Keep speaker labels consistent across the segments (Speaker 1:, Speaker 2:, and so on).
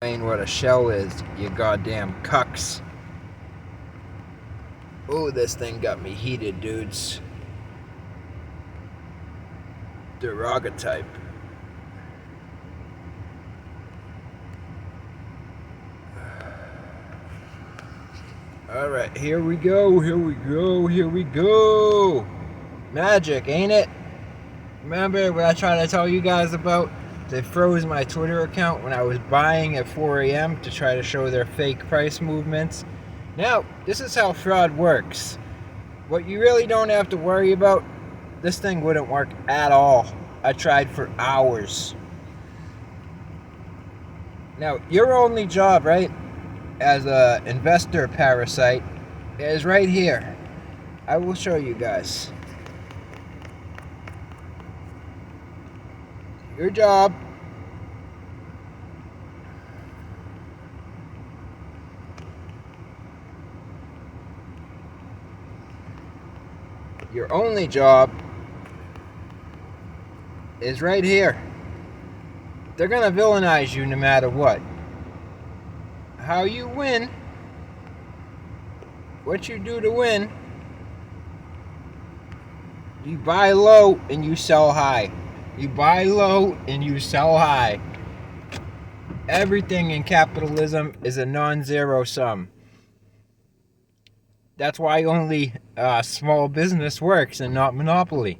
Speaker 1: Explain what a shell is, you goddamn cucks. Oh, this thing got me heated, dudes. Derogatype. Alright, here we go. Magic, ain't it? Remember what I tried to tell you guys about? They froze my Twitter account when I was buying at 4 a.m. to try to show their fake price movements. Now, this is how fraud works. What you really don't have to worry about, this thing wouldn't work at all. I tried for hours. Now, your only job, right, as an investor parasite, is right here. I will show you guys. Your job your only job is right here. They're gonna villainize you no matter what. How you win, what you do to win, you buy low and you sell high. You buy low and you sell high. Everything in capitalism is a non-zero sum. That's why only small business works and not monopoly.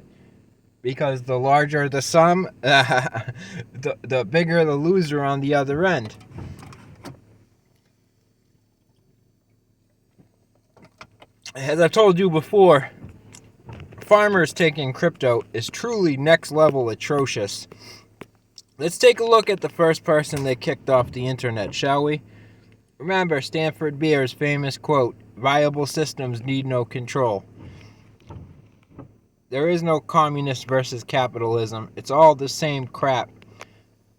Speaker 1: Because the larger the sum, the bigger the loser on the other end. As I've told you before, farmers taking crypto is truly next level atrocious. Let's take a look at the first person that kicked off the internet, shall we? Remember Stanford Beer's famous quote, "Viable systems need no control." There is no communist versus capitalism. It's all the same crap.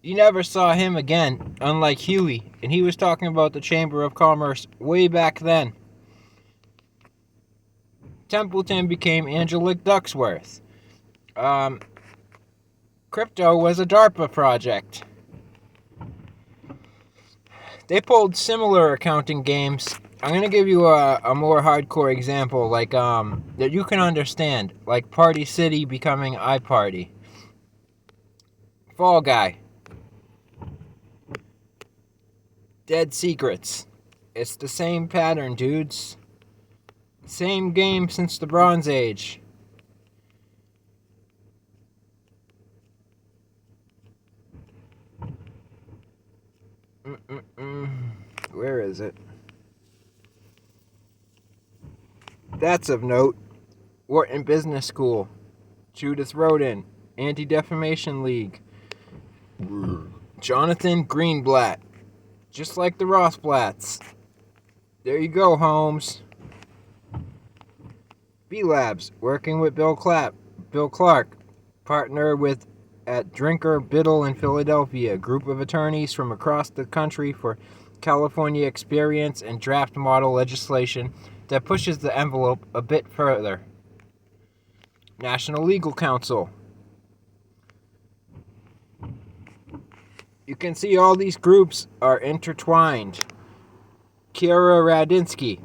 Speaker 1: You never saw him again, unlike Huey, and he was talking about the Chamber of Commerce way back then. Templeton became Angelique Ducksworth. Crypto was a DARPA project. They pulled similar accounting games. I'm going to give you a more hardcore example, like that you can understand, like Party City becoming iParty. Fall Guy. Dead Secrets. It's the same pattern, dudes. Same game since the Bronze Age. Where is it? That's of note. Wharton Business School. Judith Rodin. Anti-Defamation League. Jonathan Greenblatt. Just like the Rothblatts. There you go, Holmes. B-Labs, working with Bill Clark, partner with at Drinker Biddle in Philadelphia, group of attorneys from across the country for California experience and draft model legislation that pushes the envelope a bit further. National Legal Council. You can see all these groups are intertwined. Kira Radinsky.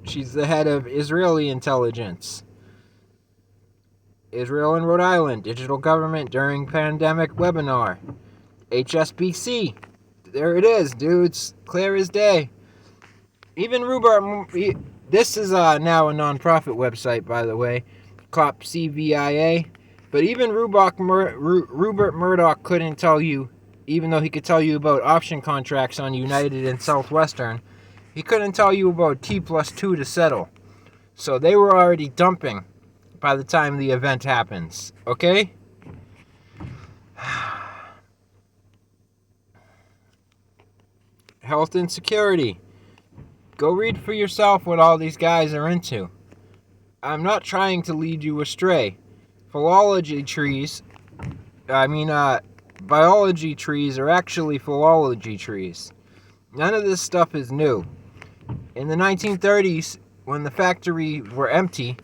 Speaker 1: She's the head of Israeli intelligence. Israel and Rhode Island, digital government during pandemic webinar. HSBC. There it is, dudes. Clear as day. Even Rupert, this is now a non-profit website, by the way. COP CVIA. But even Rupert Murdoch couldn't tell you, even though he could tell you about option contracts on United and Southwestern, he couldn't tell you about T+2 to settle. So they were already dumping by the time the event happens. Okay? Health and security. Go read for yourself what all these guys are into. I'm not trying to lead you astray. Biology trees are actually philology trees. None of this stuff is new. In the 1930s, when the factories were empty,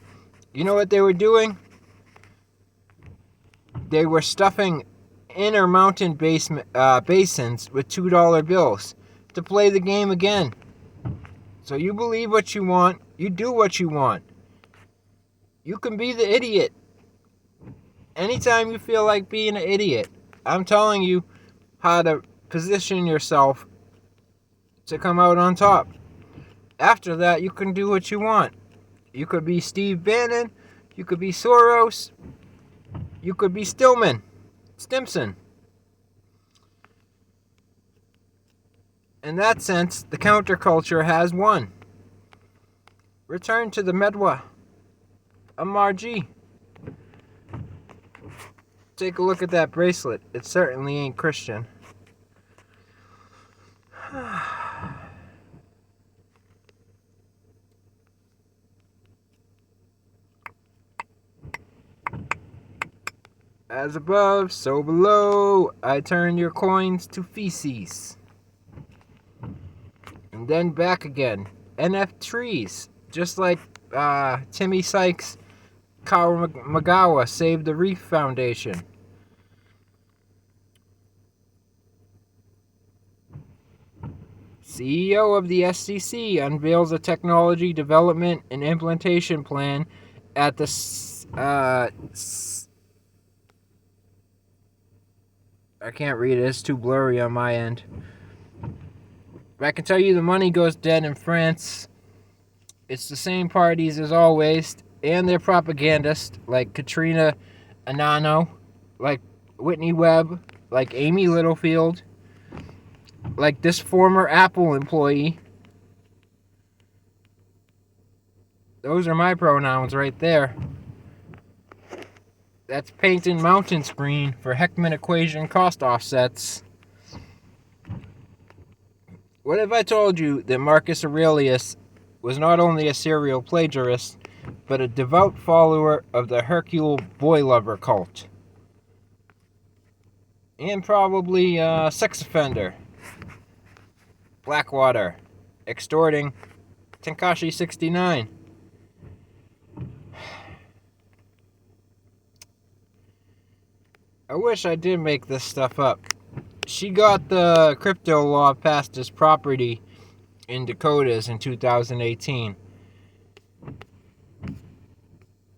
Speaker 1: you know what they were doing? They were stuffing inner mountain basins with $2 bills. to play the game again. So you believe what you want, you do what you want. You can be the idiot. Anytime you feel like being an idiot, I'm telling you how to position yourself to come out on top. After that, you can do what you want. You could be Steve Bannon, you could be Soros, you could be Stimson. In that sense, the counterculture has won. Return to the Medwa. MRG. Take a look at that bracelet. It certainly ain't Christian. As above, so below. I turn your coins to feces. And then back again. NF trees. Just like Timmy Sykes, Kawamagawa saved the Reef Foundation. CEO of the SEC unveils a technology development and implementation plan at the I can't read it, it's too blurry on my end. But I can tell you the money goes dead in France. It's the same parties as always, and their propagandists like Katrina Anano, like Whitney Webb, like Amy Littlefield, like this former Apple employee. Those are my pronouns right there. That's painting mountain screen for Heckman equation cost offsets. What if I told you that Marcus Aurelius was not only a serial plagiarist, but a devout follower of the Hercule boy lover cult? And probably a sex offender. Blackwater. Extorting Tenkashi 69. I wish I did make this stuff up. She got the crypto law passed as property in Dakotas in 2018.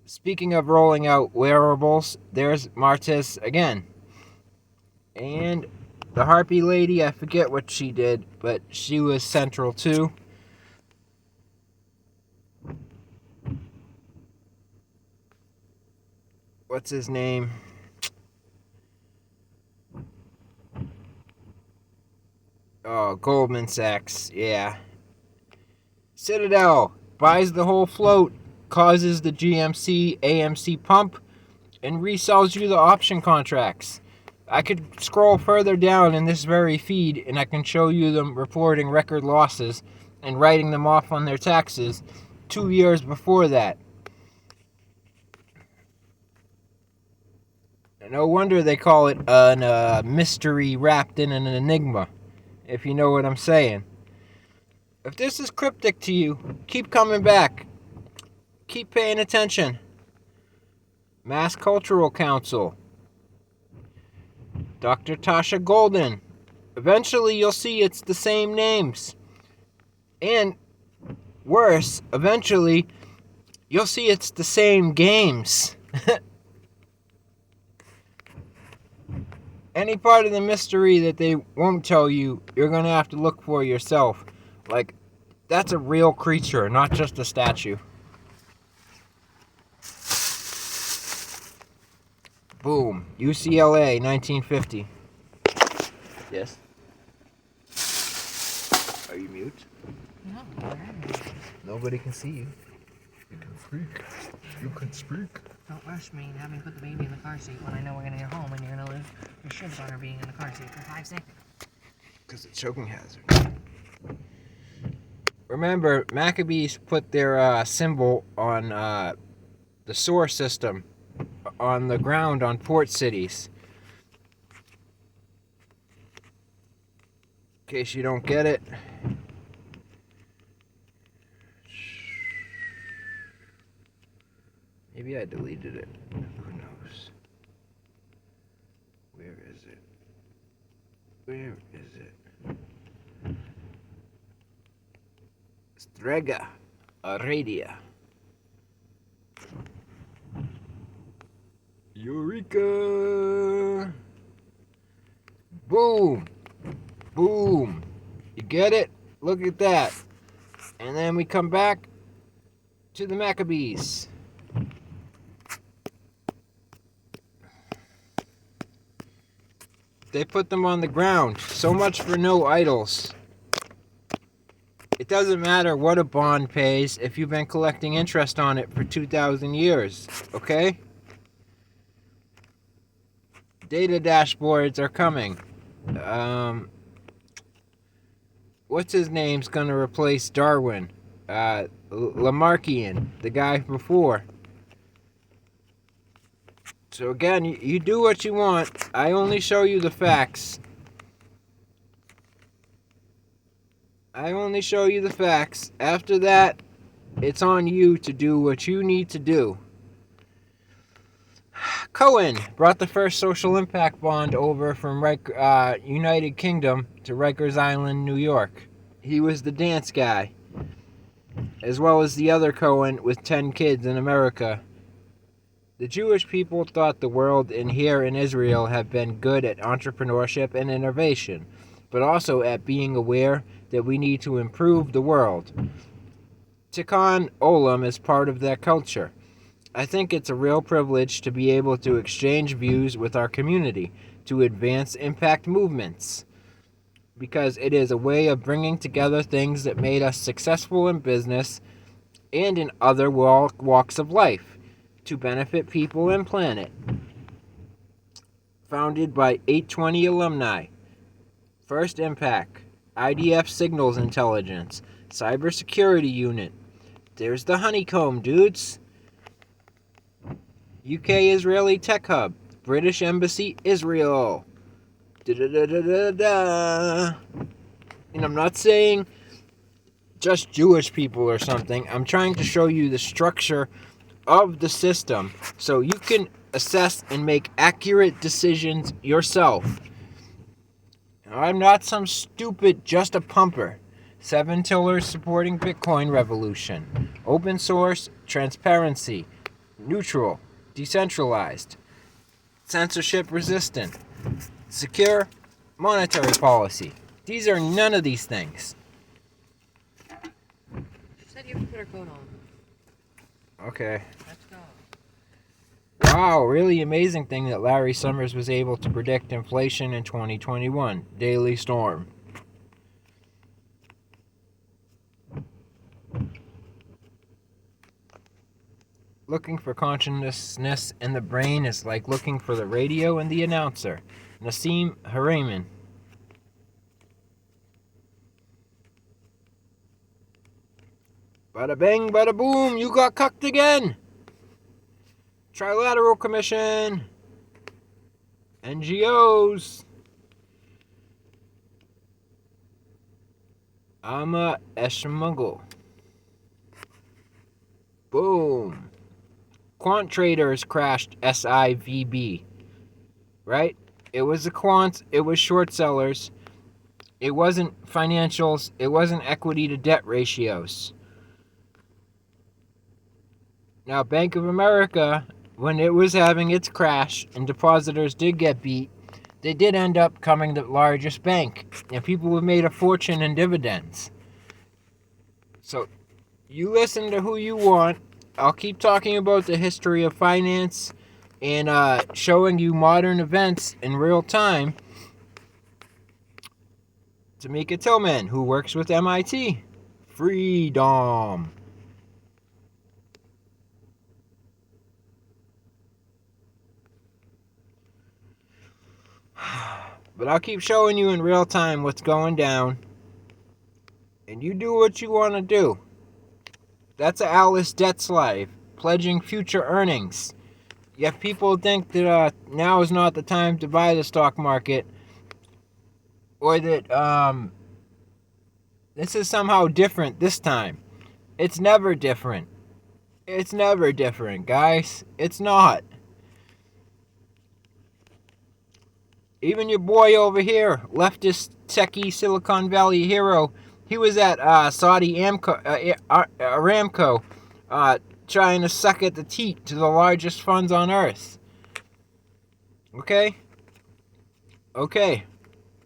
Speaker 1: Speaking of rolling out wearables, there's Martez again. And the Harpy lady, I forget what she did, but she was central too. What's his name? Oh, Goldman Sachs, yeah. Citadel buys the whole float, causes the GMC AMC pump, and resells you the option contracts. I could scroll further down in this very feed and I can show you them reporting record losses and writing them off on their taxes 2 years before that. No wonder they call it a mystery wrapped in an enigma, if you know what I'm saying. If this is cryptic to you, keep coming back. Keep paying attention. Mass Cultural Council. Dr. Tasha Golden. Eventually you'll see it's the same names. And worse, eventually you'll see it's the same games. Any part of the mystery that they won't tell you, you're going to have to look for yourself. Like, that's a real creature, not just a statue. Boom. UCLA, 1950. Yes? Are you mute?
Speaker 2: No.
Speaker 1: Nobody can see you. You can speak. You can speak.
Speaker 2: Don't rush me and have me put the baby in the car seat when I know we're gonna get home and you're gonna lose your shivs on her being in the car seat for 5 seconds.
Speaker 1: Because it's choking hazard. Remember, Maccabees put their symbol on the SOAR system on the ground on port cities. In case you don't get it. Maybe I deleted it. Who knows? Where is it? Where is it? Strega Aradia. Eureka! Boom! Boom! You get it? Look at that. And then we come back to the Maccabees. They put them on the ground. So much for no idols. It doesn't matter what a bond pays if you've been collecting interest on it for 2,000 years, okay? Data dashboards are coming. What's his name's gonna replace Darwin? Lamarckian, the guy before. So again, you do what you want. I only show you the facts. After that, it's on you to do what you need to do. Cohen brought the first social impact bond over from United Kingdom to Rikers Island, New York. He was the dance guy, as well as the other Cohen with 10 kids in America. The Jewish people thought the world and here in Israel have been good at entrepreneurship and innovation, but also at being aware that we need to improve the world. Tikkun Olam is part of that culture. I think it's a real privilege to be able to exchange views with our community to advance impact movements, because it is a way of bringing together things that made us successful in business and in other walks of life to benefit people and planet. Founded by 820 alumni. First Impact, IDF Signals Intelligence, Cybersecurity Unit. There's the Honeycomb, dudes. UK Israeli Tech Hub, British Embassy, Israel. Da-da-da-da-da-da. And I'm not saying just Jewish people or something. I'm trying to show you the structure of the system so you can assess and make accurate decisions yourself. I'm not some stupid just a pumper. 7 tillers supporting Bitcoin revolution. Open source, transparency, neutral, decentralized, censorship resistant, secure, monetary policy. These are none of these things.
Speaker 2: She said you have to put her coat on.
Speaker 1: Okay.
Speaker 2: Let's go.
Speaker 1: Wow, really amazing thing that Larry Summers was able to predict inflation in 2021. Daily Storm. Looking for consciousness in the brain is like looking for the radio and the announcer. Nassim Haramein. Bada bang, bada boom, you got cucked again! Trilateral Commission. NGOs. Ama Eshmuggle. Boom. Quant traders crashed SIVB. Right? It was the quants, it was short sellers. It wasn't financials, it wasn't equity to debt ratios. Now, Bank of America, when it was having its crash and depositors did get beat, they did end up becoming the largest bank. And people have made a fortune in dividends. So, you listen to who you want. I'll keep talking about the history of finance and showing you modern events in real time. Tamika Tillman, who works with MIT. Freedom. But I'll keep showing you in real time what's going down. And you do what you want to do. That's an Alice debt slave, pledging future earnings. Yet people think that now is not the time to buy the stock market. Or that this is somehow different this time. It's never different. It's never different, guys. It's not. Even your boy over here, leftist techie Silicon Valley hero, He was at Saudi Aramco trying to suck at the teat to the largest funds on earth. Okay? Okay.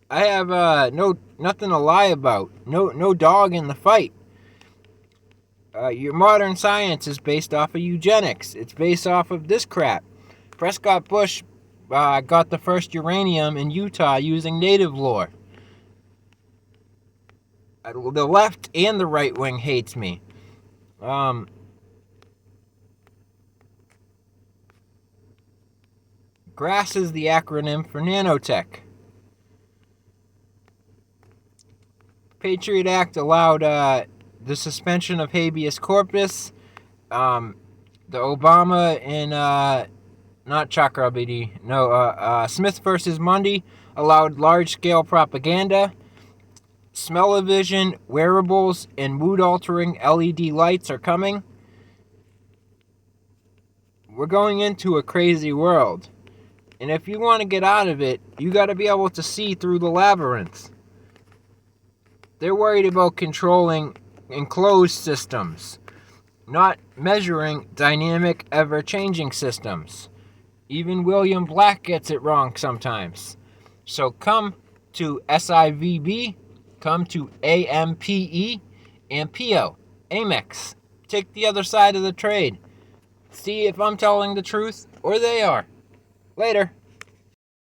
Speaker 1: I have nothing to lie about. No dog in the fight. Your modern science is based off of eugenics. It's based off of this crap. Prescott Bush got the first uranium in Utah using native lore. The left and the right wing hates me. GRASS is the acronym for nanotech. Patriot Act allowed the suspension of habeas corpus. The Obama and not Chakrabarti, Smith versus Mundy allowed large-scale propaganda. Smell-o-vision, wearables, and mood-altering LED lights are coming. We're going into a crazy world. And if you want to get out of it, you got to be able to see through the labyrinth. They're worried about controlling enclosed systems, not measuring dynamic, ever-changing systems. Even William Black gets it wrong sometimes. So come to SIVB, come to AMPE, ampio, amex. Take the other side of the trade. See if I'm telling the truth or they are. Later.